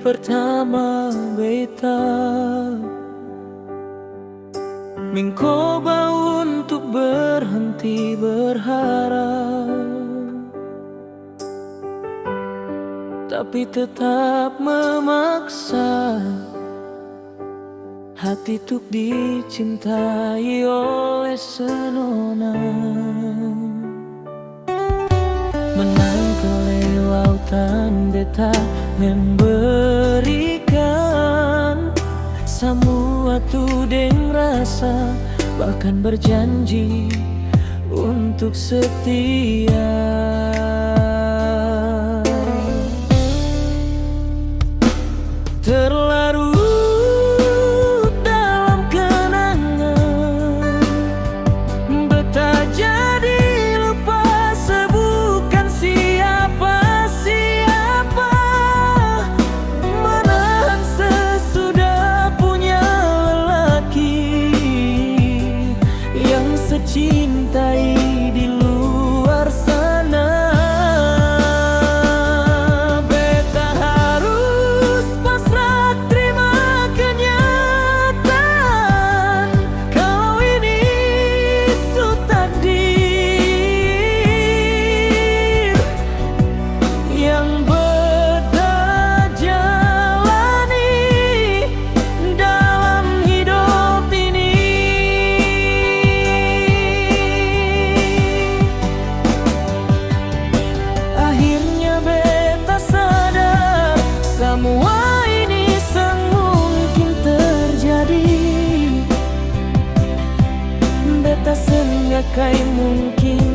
pertama beta mencoba untuk berhenti berharap, tapi tetap memaksa hati tuk dicintai oleh senona. Menangkal lautan beta memberikan semua tu deng rasa, bahkan berjanji untuk setia. Terlarut dalam kenangan, beta jadi lupa sebutkan siapa-siapa. Menahan sesudah punya lelaki yang secintai di luar sana. Beta harus pasrah terima kenyataan kalau ini su takdir yang beta jalani dalam hidup ini. Akhirnya beta sadar semua ini semungkin terjadi. Beta sengakai mungkin